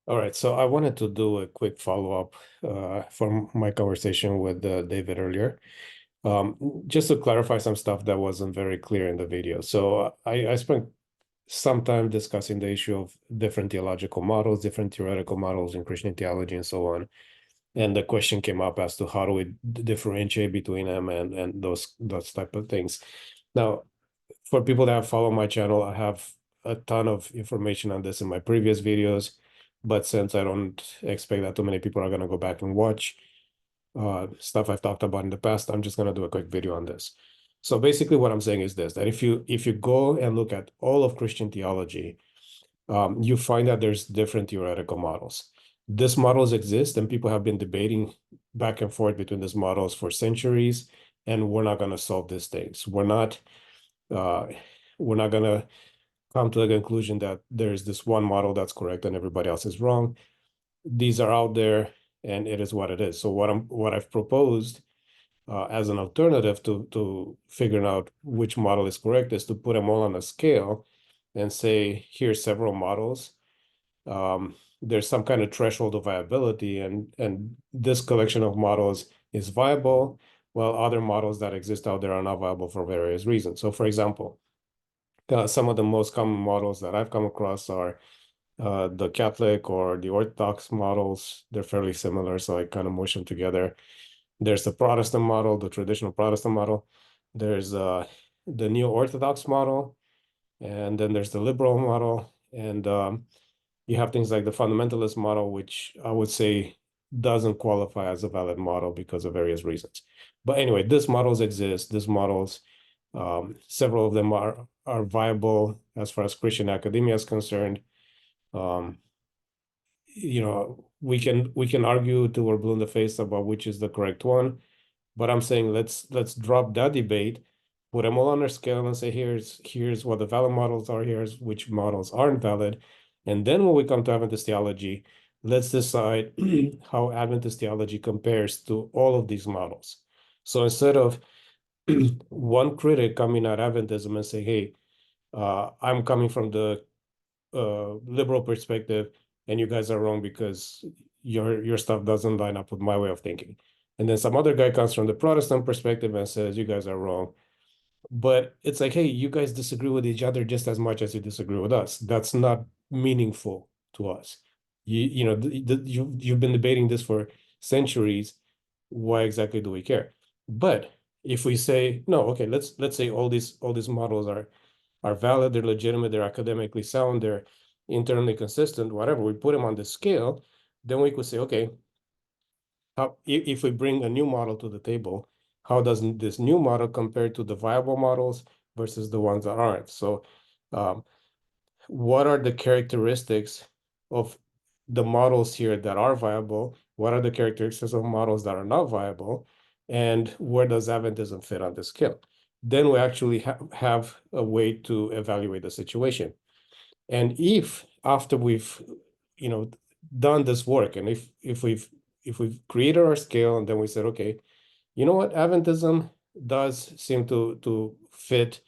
All right, so I wanted to do a quick follow-up from my conversation with David earlier, just to clarify some stuff that wasn't very clear in the video. So I spent some time discussing the issue of different theological models, different theoretical models in Christian theology, and so on. And the question came up as to how do we differentiate between them and those type of things. Now, for people that have followed my channel, I have a ton of information on this in my previous videos, but since I don't expect that too many people are going to go back and watch stuff I've talked about in the past, I'm just going to do a quick video on this. So basically what I'm saying is this, that if you go and look at all of Christian theology, you find that there's different theoretical models. These models exist, and people have been debating back and forth between these models for centuries, and we're not going to solve these things. Uh, we're not going to come to the conclusion that there's this one model that's correct and everybody else is wrong. These are out there, and it is what it is. So what I've proposed as an alternative to figuring out which model is correct is to put them all on a scale and say, here's several models. There's some kind of threshold of viability, and this collection of models is viable, while other models that exist out there are not viable for various reasons. So, for example, some of the most common models that I've come across are the Catholic or the Orthodox models. They're fairly similar, so I kind of mush them together. There's the Protestant model, the traditional Protestant model. There's the Neo Orthodox model, and then there's the liberal model, and you have things like the fundamentalist model, which I would say doesn't qualify as a valid model because of various reasons. But anyway, these models exist. These models, several of them are viable as far as Christian academia is concerned. Um, we can argue till we're blue in the face about which is the correct one, but I'm saying let's drop that debate, put them all on a scale and say here's what the valid models are, here's which models aren't valid. And then when we come to Adventist theology, let's decide how Adventist theology compares to all of these models. So instead of one critic coming at Adventism and say, hey, I'm coming from the liberal perspective, and you guys are wrong because your stuff doesn't line up with my way of thinking. And then some other guy comes from the Protestant perspective and says, you guys are wrong. But it's like, hey, you guys disagree with each other just as much as you disagree with us. That's not meaningful to us. You've been debating this for centuries. Why exactly do we care? But if we say, no, okay, let's say all these models are valid, they're legitimate, they're academically sound, they're internally consistent, whatever, we put them on the scale, then we could say, okay, if we bring a new model to the table, how does this new model compare to the viable models versus the ones that aren't? So um, what are the characteristics of the models here that are viable? What are the characteristics of models that are not viable? And where does Adventism fit on this scale? Then we actually have a way to evaluate the situation. And if after we've, you know, done this work, and if we've created our scale, and then we said, okay, you know what, Adventism does seem to fit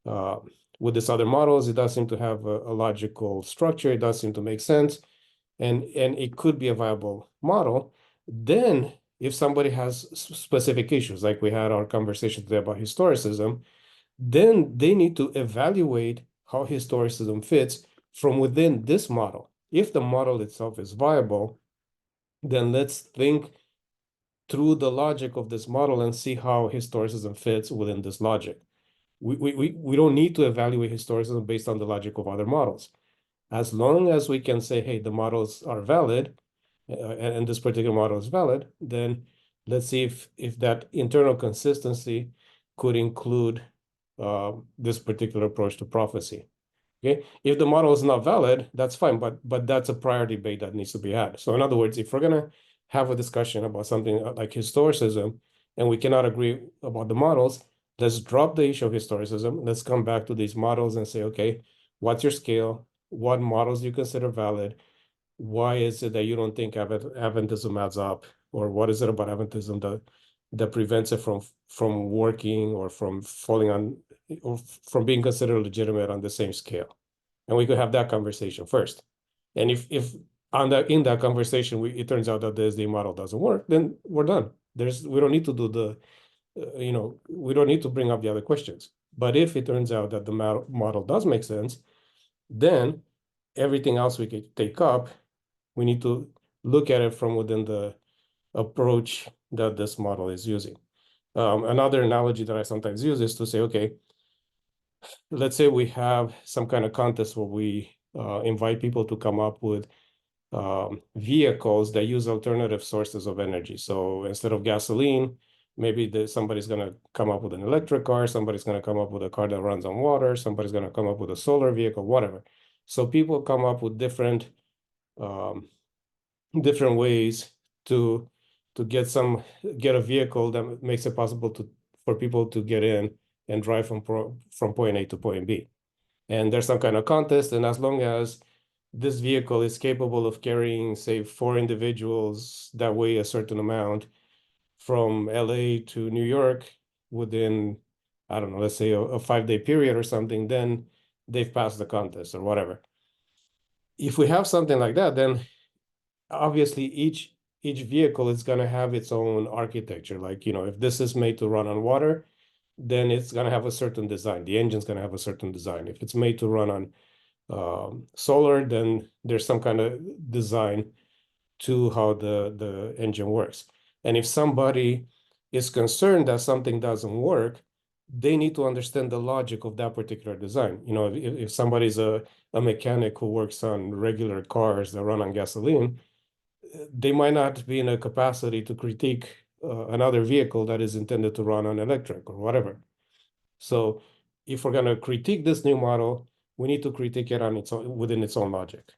uh, with these other models. It does seem to have a logical structure. It does seem to make sense, and it could be a viable model. Then, if somebody has specific issues, like we had our conversation today about historicism, then they need to evaluate how historicism fits from within this model. If the model itself is viable, then let's think through the logic of this model and see how historicism fits within this logic. We don't need to evaluate historicism based on the logic of other models. As long as we can say, hey, the models are valid, and this particular model is valid, then let's see if that internal consistency could include this particular approach to prophecy. Okay, if the model is not valid, that's fine, but that's a prior debate that needs to be had. So in other words, if we're gonna have a discussion about something like historicism, and we cannot agree about the models, let's drop the issue of historicism. Let's come back to these models and say, okay, what's your scale? What models do you consider valid? Why is it that you don't think Adventism adds up? Or what is it about Adventism that prevents it from working or from falling on or from being considered legitimate on the same scale? And we could have that conversation first. And if in that conversation, it turns out that the SD model doesn't work, then we're done. We don't need to do the, we don't need to bring up the other questions. But if it turns out that the model does make sense, then everything else we could take up, we need to look at it from within the approach that this model is using. Another analogy that I sometimes use is to say, okay, let's say we have some kind of contest where we invite people to come up with vehicles that use alternative sources of energy. So instead of gasoline, maybe somebody's going to come up with an electric car, somebody's going to come up with a car that runs on water, somebody's going to come up with a solar vehicle, whatever. So people come up with different ways to get a vehicle that makes it possible for people to get in and drive from point A to point B. And there's some kind of contest, and as long as this vehicle is capable of carrying, say, 4 individuals that weigh a certain amount from LA to New York within, I don't know, let's say a 5-day period or something, then they've passed the contest or whatever. If we have something like that, then obviously each vehicle is going to have its own architecture. Like, if this is made to run on water, then it's going to have a certain design. The engine's going to have a certain design. If it's made to run on solar, then there's some kind of design to how the engine works. And if somebody is concerned that something doesn't work, they need to understand the logic of that particular design. If somebody's a mechanic who works on regular cars that run on gasoline, they might not be in a capacity to critique another vehicle that is intended to run on electric or whatever. So if we're going to critique this new model, we need to critique it on within its own logic.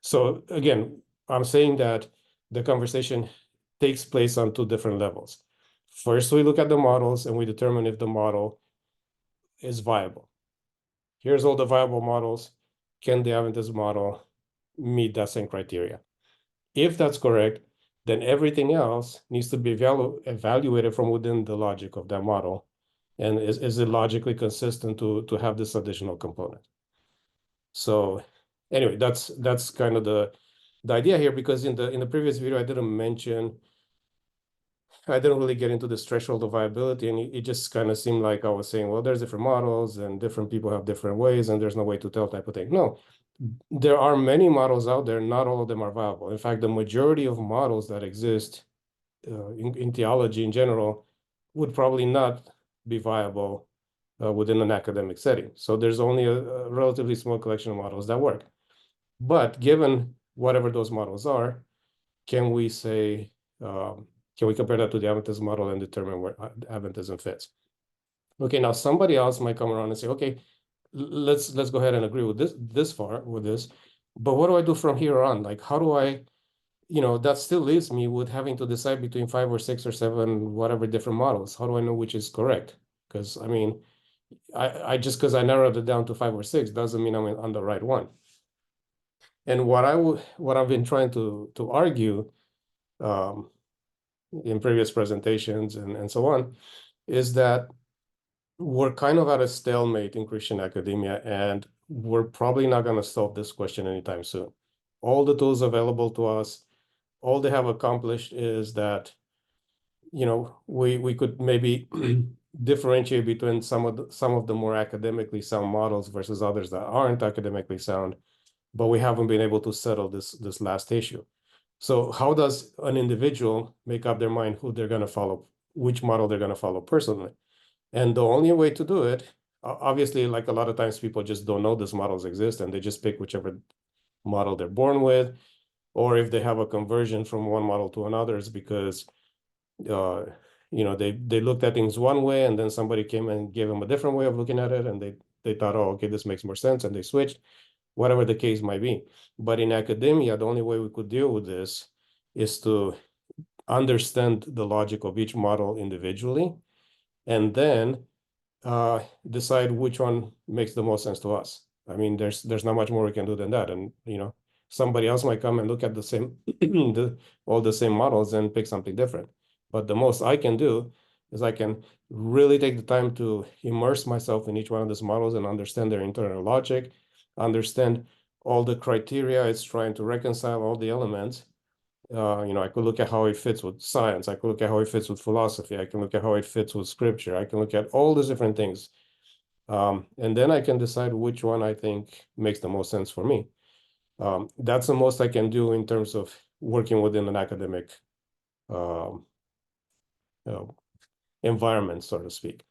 So again, I'm saying that the conversation takes place on 2 different levels. First, we look at the models and we determine if the model is viable. Here's all the viable models. Can the Aventis model meet that same criteria? If that's correct, then everything else needs to be evaluated from within the logic of that model. And is it logically consistent to have this additional component? So anyway, that's kind of the idea here, because in the previous video, I didn't really get into this threshold of viability, and it just kind of seemed like I was saying, well, there's different models and different people have different ways and there's no way to tell type of thing. No, there are many models out there. Not all of them are viable. In fact, the majority of models that exist in theology in general would probably not be viable within an academic setting. So there's only a relatively small collection of models that work. But given whatever those models are, can we say, can we compare that to the Adventism model and determine where Adventism fits? Okay, now somebody else might come around and say, okay, let's go ahead and agree with this far with this, but what do I do from here on? Like, how do I, that still leaves me with having to decide between 5 or 6 or 7, whatever different models. How do I know which is correct? Because I mean, I just because I narrowed it down to 5 or 6 doesn't mean I'm on the right one. And what I've been trying to argue in previous presentations and so on is that we're kind of at a stalemate in Christian academia, and we're probably not going to solve this question anytime soon. All the tools available to us, all they have accomplished is that, we could maybe differentiate between some of the more academically sound models versus others that aren't academically sound, but we haven't been able to settle this last issue. So how does an individual make up their mind who they're going to follow, which model they're going to follow personally? And the only way to do it, obviously, like a lot of times people just don't know these models exist and they just pick whichever model they're born with, or if they have a conversion from one model to another, it's because they looked at things one way and then somebody came and gave them a different way of looking at it, and they thought, oh, okay, this makes more sense, and they switched, whatever the case might be. But in academia, the only way we could deal with this is to understand the logic of each model individually, and then decide which one makes the most sense to us. I mean, there's not much more we can do than that. And somebody else might come and look at the same all the same models and pick something different. But the most I can do is I can really take the time to immerse myself in each one of these models and understand their internal logic, understand all the criteria, it's trying to reconcile all the elements. I could look at how it fits with science. I could look at how it fits with philosophy. I can look at how it fits with scripture. I can look at all these different things. And then I can decide which one I think makes the most sense for me. That's the most I can do in terms of working within an academic um, environment, so to speak.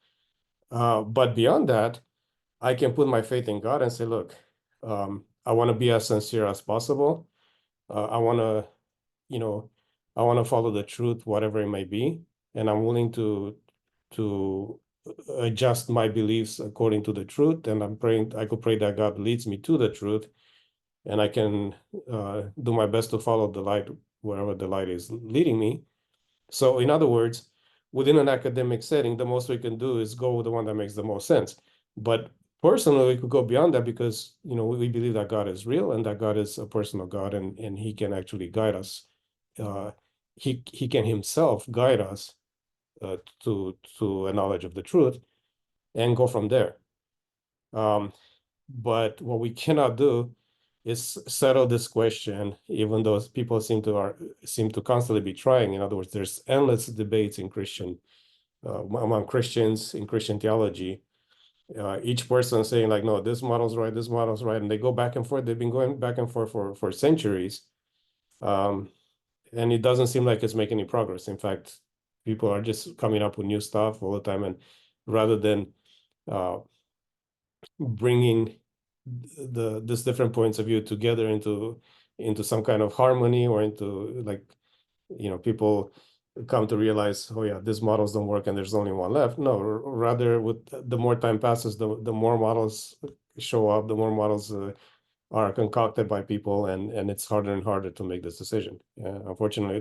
But beyond that, I can put my faith in God and say, look, I want to be as sincere as possible. I want to, you know, I want to follow the truth, whatever it may be, and I'm willing to adjust my beliefs according to the truth. And I could pray that God leads me to the truth, and I can do my best to follow the light wherever the light is leading me. So in other words, within an academic setting, the most we can do is go with the one that makes the most sense. But personally, we could go beyond that because, we believe that God is real and that God is a personal God, and he can actually guide us. He can himself guide us to a knowledge of the truth and go from there. But what we cannot do is settle this question, even though people seem to constantly be trying. In other words, there's endless debates in among Christians in Christian theology. Each person saying like, no, this model's right, this model's right, and they go back and forth. They've been going back and forth for centuries, and it doesn't seem like it's making any progress. In fact, people are just coming up with new stuff all the time, and rather than bringing this different points of view together into some kind of harmony, or into like, people come to realize, oh yeah, these models don't work and there's only one left. No, rather, with the more time passes, the more models show up, the more models are concocted by people, and it's harder and harder to make this decision. Unfortunately,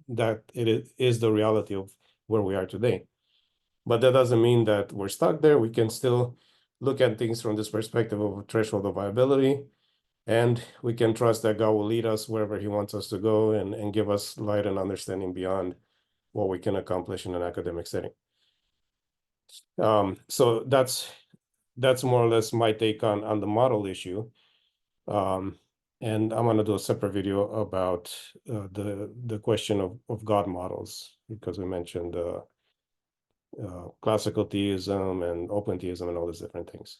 that it is the reality of where we are today. But that doesn't mean that we're stuck there. We can still look at things from this perspective of a threshold of viability, and we can trust that God will lead us wherever he wants us to go, and give us light and understanding beyond what we can accomplish in an academic setting. So that's more or less my take on the model issue. And I'm gonna do a separate video about the question of God models, because we mentioned classical theism and open theism and all these different things.